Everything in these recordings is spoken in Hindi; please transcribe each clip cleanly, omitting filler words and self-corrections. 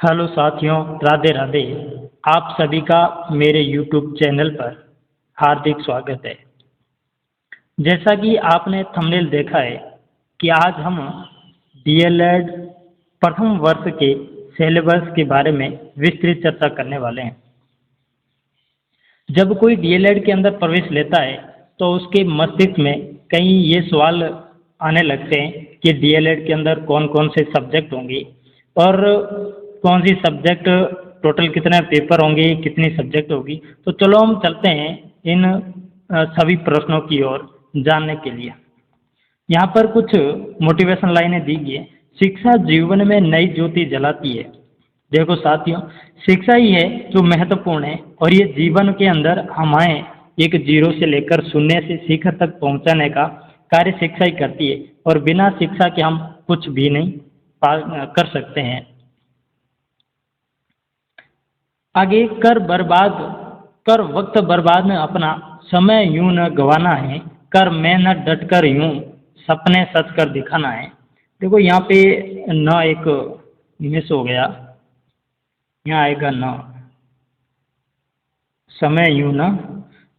हेलो साथियों, राधे राधे। आप सभी का मेरे यूट्यूब चैनल पर हार्दिक स्वागत है। जैसा कि आपने थंबनेल देखा है कि आज हम डीएलएड प्रथम वर्ष के सिलेबस के बारे में विस्तृत चर्चा करने वाले हैं। जब कोई डीएलएड के अंदर प्रवेश लेता है तो उसके मस्तिष्क में कई ये सवाल आने लगते हैं कि डीएलएड के अंदर कौन कौन से सब्जेक्ट होंगे और कौन सी सब्जेक्ट, टोटल कितने पेपर होंगे, कितनी सब्जेक्ट होगी। तो चलो हम चलते हैं इन सभी प्रश्नों की ओर जानने के लिए। यहाँ पर कुछ मोटिवेशन लाइनें दी गई है। शिक्षा जीवन में नई ज्योति जलाती है। देखो साथियों, शिक्षा ही है जो महत्वपूर्ण है और ये जीवन के अंदर हमें एक जीरो से लेकर शून्य से शिखर तक पहुंचाने का कार्य शिक्षा ही करती है और बिना शिक्षा के हम कुछ भी नहीं कर सकते हैं। आगे कर वक्त बर्बाद में अपना समय यूं न गवाना है, कर मेहनत डट कर यूं सपने सच कर दिखाना है। देखो यहाँ पे न एक मिस हो गया, यहाँ आएगा न, समय यूं न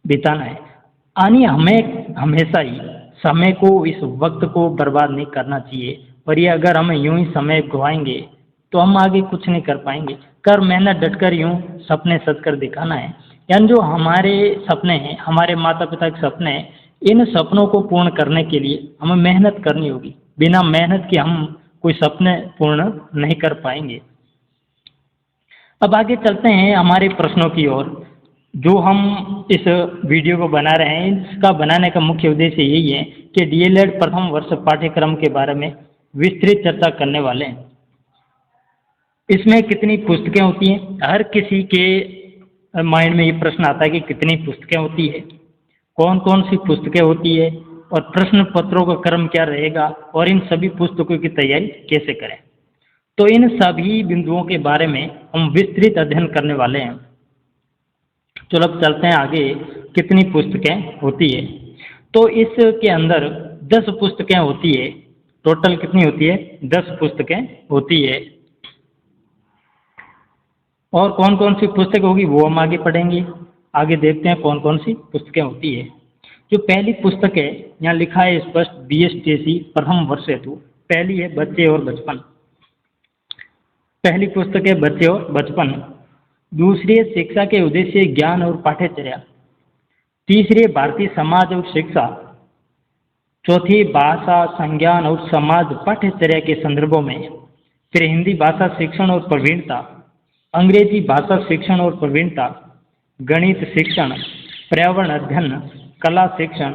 बिताना है। यानी हमें हमेशा ही समय को, इस वक्त को बर्बाद नहीं करना चाहिए और ये अगर हम यूं ही समय गवाएंगे तो हम आगे कुछ नहीं कर पाएंगे। कर मेहनत डटकर यूं सपने सच कर दिखाना है। यानी जो हमारे सपने हैं, हमारे माता पिता के सपने हैं, इन सपनों को पूर्ण करने के लिए हमें मेहनत करनी होगी। बिना मेहनत के हम कोई सपने पूर्ण नहीं कर पाएंगे। अब आगे चलते हैं हमारे प्रश्नों की ओर। जो हम इस वीडियो को बना रहे हैं, इसका बनाने का मुख्य उद्देश्य यही है कि डीएलएड प्रथम वर्ष पाठ्यक्रम के बारे में विस्तृत चर्चा करने वाले हैं। इसमें कितनी पुस्तकें होती हैं? हर किसी के माइंड में ये प्रश्न आता है कि कितनी पुस्तकें होती है, कौन कौन सी पुस्तकें होती है और प्रश्न पत्रों का क्रम क्या रहेगा और इन सभी पुस्तकों की तैयारी कैसे करें। तो इन सभी बिंदुओं के बारे में हम विस्तृत अध्ययन करने वाले हैं। चलो अब चलते हैं आगे, कितनी पुस्तकें होती है। तो इसके अंदर 10 पुस्तकें होती है। टोटल कितनी होती है? 10 पुस्तकें होती है। और कौन कौन सी पुस्तक होगी वो हम आगे पढ़ेंगे। आगे देखते हैं कौन कौन सी पुस्तकें होती है। जो पहली पुस्तक है, यहाँ लिखा है स्पष्ट, बीएसटीसी प्रथम वर्ष हेतु। पहली है बच्चे और बचपन। पहली पुस्तक है बच्चे और बचपन। दूसरी है शिक्षा के उद्देश्य, ज्ञान और पाठ्यचर्या। तीसरी है भारतीय समाज और शिक्षा। चौथी भाषा, संज्ञान और समाज पाठ्यचर्या के संदर्भों में। फिर हिंदी भाषा शिक्षण और प्रवीणता, अंग्रेजी भाषा शिक्षण और प्रवीणता, गणित शिक्षण, पर्यावरण अध्ययन, कला शिक्षण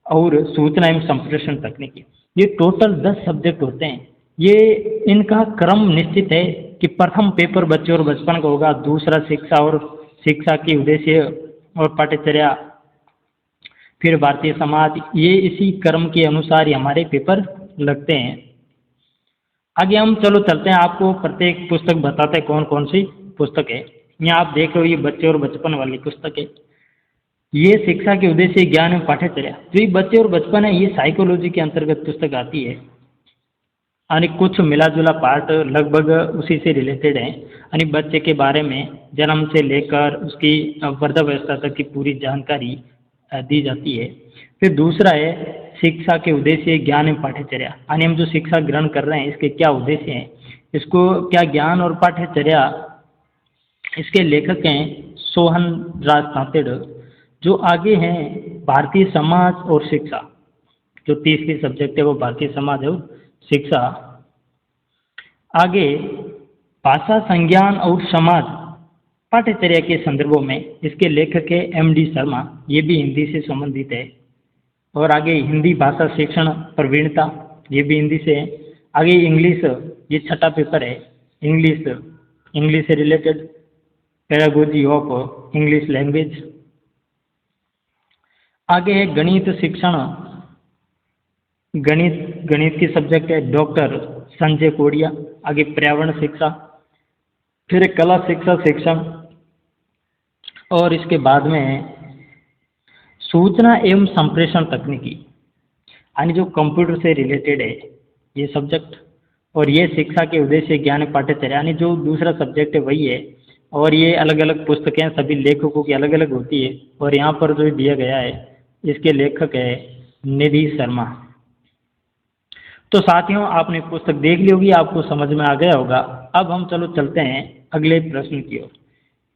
और सूचना एवं संप्रेषण तकनीकी। ये टोटल 10 सब्जेक्ट होते हैं। ये इनका क्रम निश्चित है कि प्रथम पेपर बच्चे और बचपन का होगा, दूसरा शिक्षा और शिक्षा की उद्देश्य और पाठ्यचर्या, फिर भारतीय समाज। ये इसी क्रम के अनुसार ही हमारे पेपर लगते हैं। आगे हम चलो चलते हैं, आपको प्रत्येक पुस्तक बताते हैं कौन कौन सी पुस्तक है। यहाँ आप देख रहे हो, ये बच्चे और बचपन वाली पुस्तक है। ये शिक्षा के उद्देश्य, ज्ञान एवं पाठ्यचर्या। जो ये बच्चे और बचपन है, ये साइकोलॉजी के अंतर्गत पुस्तक आती है। यानी कुछ मिला जुला पार्ट लगभग उसी से रिलेटेड है। यानी बच्चे के बारे में जन्म से लेकर उसकी वृद्धावस्था तक की पूरी जानकारी दी जाती है। फिर दूसरा है शिक्षा के उद्देश्य, ज्ञान एवं पाठ्यचर्या। यानी हम जो शिक्षा ग्रहण कर रहे हैं इसके क्या उद्देश्य हैं, इसको क्या ज्ञान और पाठ्यचर्या। इसके लेखक हैं सोहन राज तांतेड़। जो आगे हैं भारतीय समाज और शिक्षा। जो तीसरी सब्जेक्ट है वो भारतीय समाज और शिक्षा। आगे भाषा, संज्ञान और समाज पाठ्यचर्या के संदर्भों में इसके लेखक है एमडी शर्मा। ये भी हिंदी से संबंधित है। और आगे हिंदी भाषा शिक्षण प्रवीणता, ये भी हिंदी से है। आगे इंग्लिश, ये छठा पेपर है, इंग्लिश से related, pedagogy of English language. आगे है गणित शिक्षण। गणित की सब्जेक्ट है डॉक्टर संजय कोडिया। आगे पर्यावरण शिक्षा, फिर कला शिक्षा शिक्षण, और इसके बाद में है सूचना एवं संप्रेषण तकनीकी, यानी जो कंप्यूटर से रिलेटेड है ये सब्जेक्ट। और ये शिक्षा के उद्देश्य ज्ञान पाठ्यचर्या, यानी जो दूसरा सब्जेक्ट है वही है, और ये अलग अलग पुस्तकें सभी लेखकों की अलग अलग होती है, और यहाँ पर जो दिया गया है इसके लेखक है निधि शर्मा। तो साथियों आपने पुस्तक देख ली होगी, आपको समझ में आ गया होगा। अब हम चलो चलते हैं अगले प्रश्न की ओर।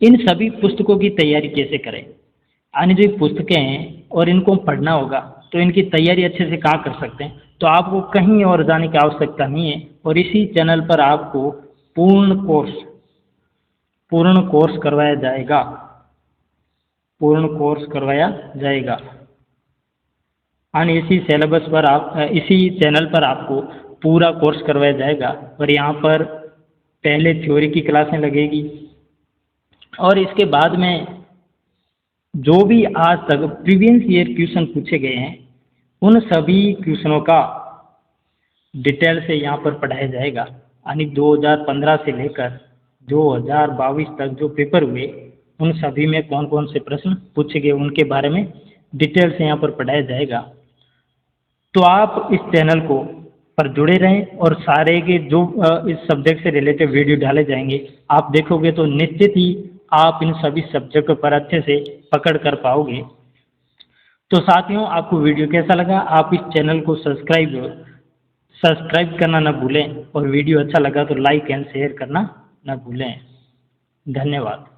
इन सभी पुस्तकों की तैयारी कैसे करें, यानी जो पुस्तकें हैं और इनको पढ़ना होगा, तो इनकी तैयारी अच्छे से कहाँ कर सकते हैं। तो आपको कहीं और जाने की आवश्यकता नहीं है, और इसी चैनल पर आपको पूर्ण कोर्स करवाया जाएगा, पूर्ण कोर्स करवाया जाएगा। यानी इसी सिलेबस पर इसी चैनल पर आपको पूरा कोर्स करवाया जाएगा, और यहाँ पर पहले थ्योरी की क्लासें लगेगी, और इसके बाद में जो भी आज तक प्रीवियस ईयर क्वेश्चन पूछे गए हैं उन सभी क्वेश्चनों का डिटेल से यहाँ पर पढ़ाया जाएगा। यानी 2015 से लेकर 2022 तक जो पेपर हुए उन सभी में कौन कौन से प्रश्न पूछे गए उनके बारे में डिटेल से यहाँ पर पढ़ाया जाएगा। तो आप इस चैनल को पर जुड़े रहें, और सारे के जो इस सब्जेक्ट से रिलेटेड वीडियो डाले जाएंगे आप देखोगे तो निश्चित ही आप इन सभी सब्जेक्टों पर अच्छे से पकड़ कर पाओगे। तो साथियों आपको वीडियो कैसा लगा, आप इस चैनल को सब्सक्राइब करना ना भूलें, और वीडियो अच्छा लगा तो लाइक एंड शेयर करना ना भूलें। धन्यवाद।